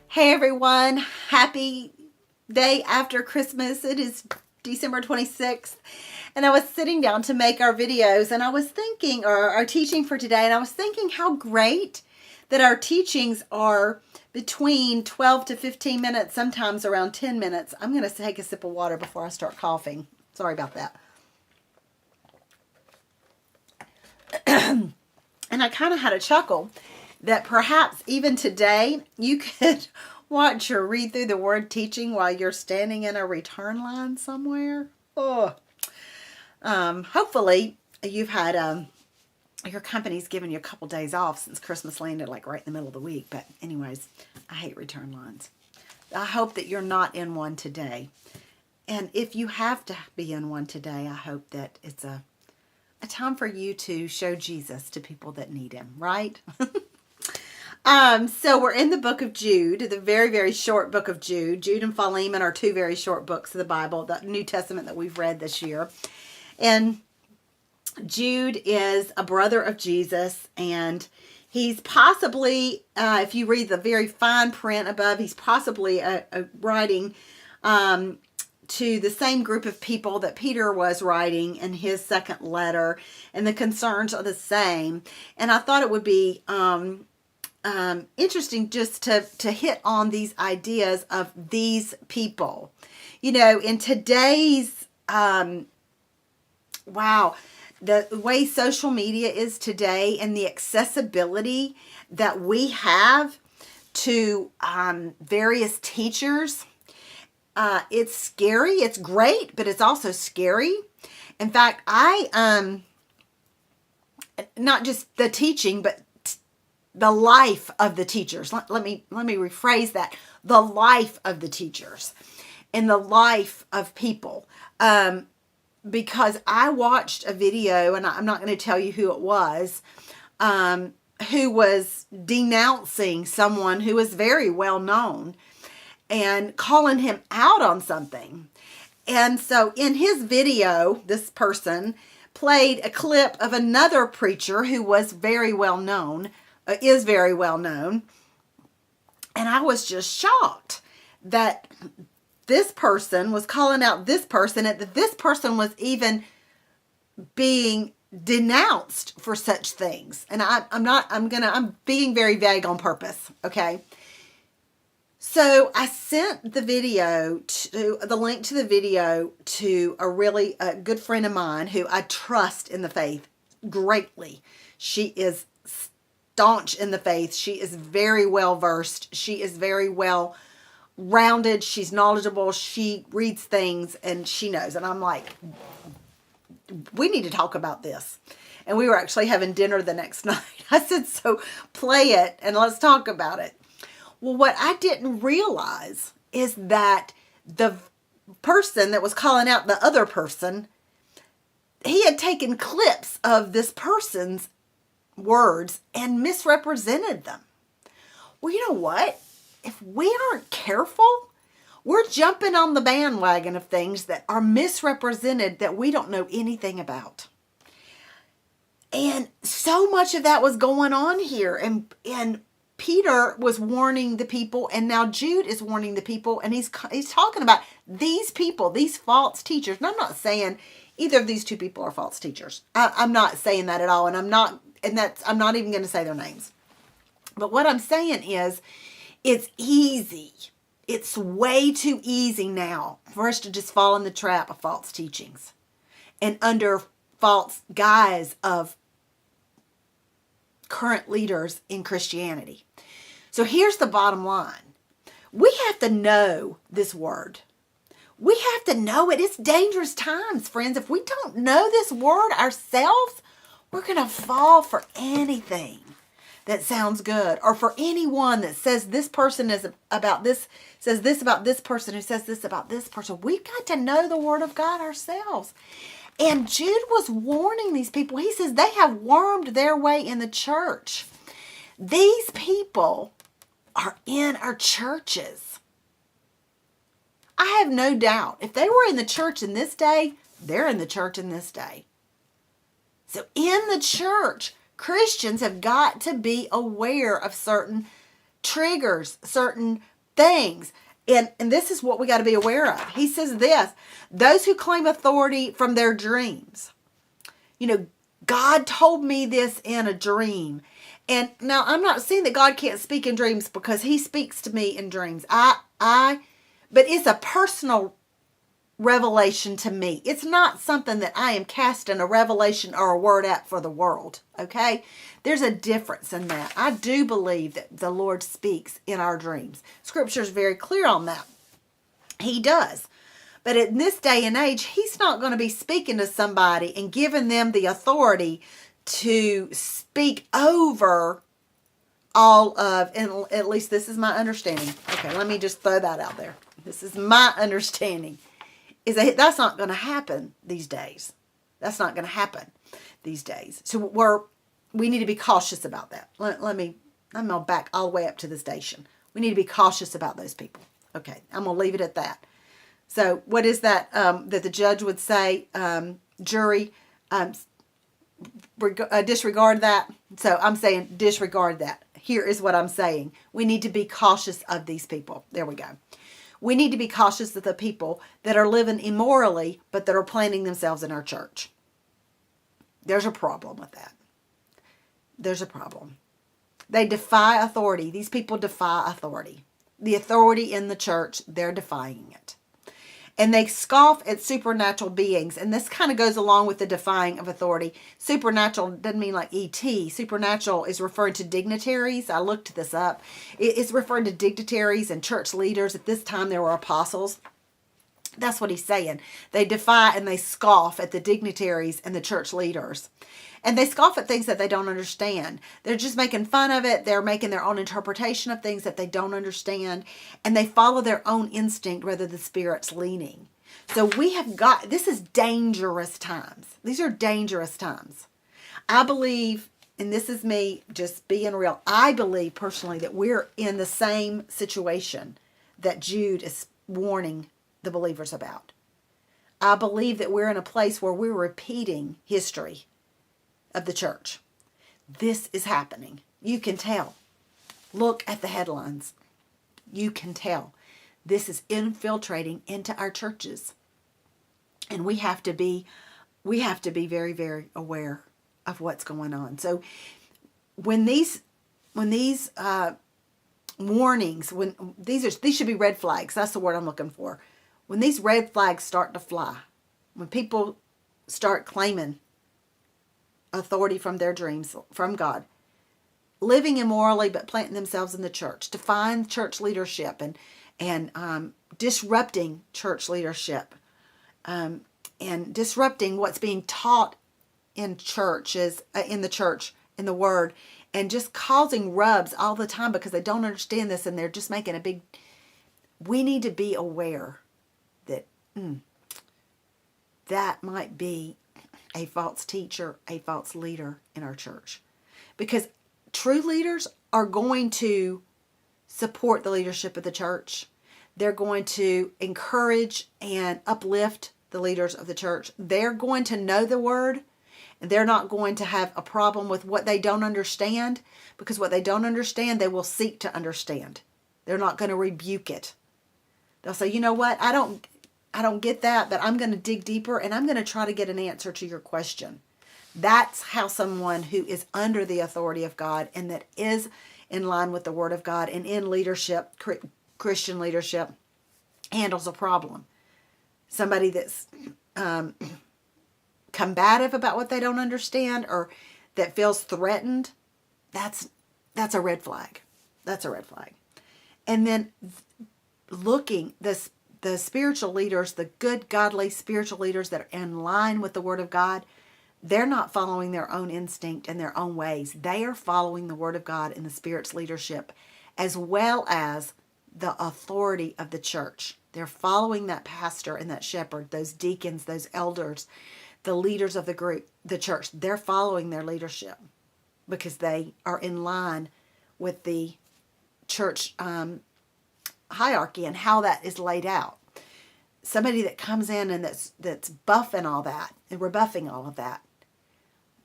Hey everyone, happy day after Christmas. It is December 26th, and I was sitting down to make our videos, and I was thinking, or our teaching for today, and I was thinking how great that our teachings are between 12 to 15 minutes, sometimes around 10 minutes. I'm going to take a sip of water before I start coughing. Sorry about that. And I kind of had a chuckle that perhaps even today you could watch or read through the word teaching while you're standing in a return line somewhere. Oh, hopefully you've had your company's given you a couple days off since Christmas landed like right in the middle of the week. But anyways, I hate return lines. I hope that you're not in one today. And if you have to be in one today, I hope that it's a time for you to show Jesus to people that need him, right? So we're in the book of Jude, the very, very short book of Jude. Jude and Philemon are two very short books of the Bible, the New Testament that we've read this year. And Jude is a brother of Jesus, and he's possibly, if you read the very fine print above, he's possibly writing to the same group of people that Peter was writing in his second letter, and the concerns are the same. And I thought it would be interesting just to hit on these ideas of these people. You know, in today's, the way social media is today and the accessibility that we have to various teachers, it's scary. It's great, but it's also scary. In fact, I, not just the teaching, but the life of the teachers. Let me rephrase that. The life of the teachers and the life of people. Because I watched a video, and I'm not going to tell you who it was, who was denouncing someone who was very well known and calling him out on something. And so in his video, this person played a clip of another preacher who was very well known, is very well known. And I was just shocked that this person was calling out this person, and that this person was even being denounced for such things. And I'm being very vague on purpose. Okay. So I sent the link to the video to a really good friend of mine who I trust in the faith greatly. She is staunch in the faith. She is very well versed. She is very well rounded. She's knowledgeable. She reads things and she knows. And I'm like, we need to talk about this. And we were actually having dinner the next night. I said, so play it and let's talk about it. Well, what I didn't realize is that the person that was calling out the other person, he had taken clips of this person's words and misrepresented them. Well, you know what? If we aren't careful, we're jumping on the bandwagon of things that are misrepresented that we don't know anything about. And so much of that was going on here. And Peter was warning the people, and now Jude is warning the people, and he's talking about these people, these false teachers. And I'm not saying either of these two people are false teachers. I'm not saying that at all, and I'm not even going to say their names. But what I'm saying is, it's easy. It's way too easy now for us to just fall in the trap of false teachings and under false guise of current leaders in Christianity. So here's the bottom line. We have to know this word. We have to know it. It's dangerous times, friends. If we don't know this word ourselves, we're going to fall for anything that sounds good, or for anyone that says this person is about this, says this about this person, who says this about this person. We've got to know the word of God ourselves. And Jude was warning these people. He says they have wormed their way in the church. These people are in our churches. I have no doubt if they were in the church in this day, they're in the church in this day. So in the church, Christians have got to be aware of certain triggers, certain things. And this is what we got to be aware of. He says this, those who claim authority from their dreams. God told me this in a dream. And now I'm not saying that God can't speak in dreams, because he speaks to me in dreams. But it's a personal revelation to me. It's not something that I am casting a revelation or a word out for the world. Okay? There's a difference in that. I do believe that the Lord speaks in our dreams. Scripture is very clear on that. He does. But in this day and age, he's not going to be speaking to somebody and giving them the authority to speak over all of, and at least this is my understanding. Okay, let me just throw that out there. This is my understanding. Is that that's not going to happen these days. That's not going to happen these days. So we need to be cautious about that. I'm going to back all the way up to the station. We need to be cautious about those people. Okay, I'm going to leave it at that. So what is that that the judge would say, jury, disregard that? So I'm saying disregard that. Here is what I'm saying. We need to be cautious of these people. There we go. We need to be cautious of the people that are living immorally, but that are planting themselves in our church. There's a problem with that. There's a problem. They defy authority. These people defy authority. The authority in the church, they're defying it. And they scoff at supernatural beings. And this kind of goes along with the defying of authority. Supernatural doesn't mean like E.T. Supernatural is referring to dignitaries. I looked this up. It's referring to dignitaries and church leaders. At this time, there were apostles. That's what he's saying. They defy and they scoff at the dignitaries and the church leaders. And they scoff at things that they don't understand. They're just making fun of it. They're making their own interpretation of things that they don't understand. And they follow their own instinct rather than the Spirit's leaning. So this is dangerous times. These are dangerous times. I believe, and this is me just being real, I believe personally that we're in the same situation that Jude is warning the believers about. I believe that we're in a place where we're repeating history of the church. This is happening. You can tell. Look at the headlines. You can tell. This is infiltrating into our churches. And we have to be very, very aware of what's going on. So when these warnings, these should be red flags. That's the word I'm looking for. When these red flags start to fly, when people start claiming authority from their dreams, from God, living immorally but planting themselves in the church, defying church leadership and disrupting church leadership, and disrupting what's being taught in churches, in the church, in the Word, and just causing rubs all the time because they don't understand this and they're just making a big. We need to be aware that that might be a false teacher, a false leader in our church. Because true leaders are going to support the leadership of the church. They're going to encourage and uplift the leaders of the church. They're going to know the Word, and they're not going to have a problem with what they don't understand, because what they don't understand, they will seek to understand. They're not going to rebuke it. They'll say, you know what, I don't get that, but I'm going to dig deeper and I'm going to try to get an answer to your question. That's how someone who is under the authority of God and that is in line with the Word of God and in leadership, Christian leadership, handles a problem. Somebody that's combative about what they don't understand or that feels threatened, that's a red flag. That's a red flag. And then looking, the spiritual leaders, the good, godly spiritual leaders that are in line with the Word of God, they're not following their own instinct and their own ways. They are following the Word of God and the Spirit's leadership, as well as the authority of the church. They're following that pastor and that shepherd, those deacons, those elders, the leaders of the group, the church. They're following their leadership because they are in line with the church hierarchy and how that is laid out. Somebody that comes in and that's buffing all that and rebuffing all of that,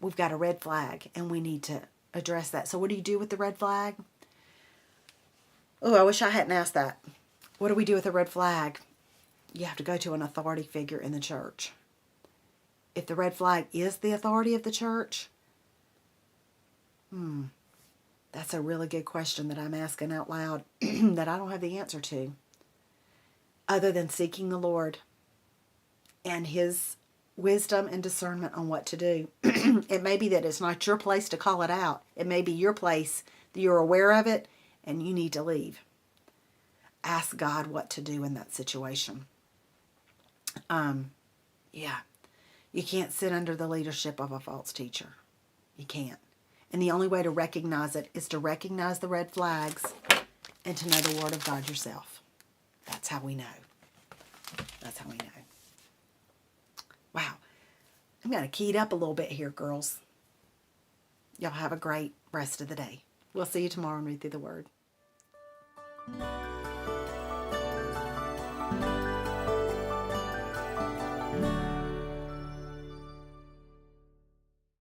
we've got a red flag and we need to address that. So what do you do with the red flag? Oh, I wish I hadn't asked that. What do we do with a red flag? You have to go to an authority figure in the church. If the red flag is the authority of the church, that's a really good question that I'm asking out loud that I don't have the answer to, other than seeking the Lord and His wisdom and discernment on what to do. It may be that it's not your place to call it out. It may be your place that you're aware of it and you need to leave. Ask God what to do in that situation. Yeah. You can't sit under the leadership of a false teacher. You can't. And the only way to recognize it is to recognize the red flags and to know the Word of God yourself. That's how we know. That's how we know. Wow. I'm going to key it up a little bit here, girls. Y'all have a great rest of the day. We'll see you tomorrow and read through the Word.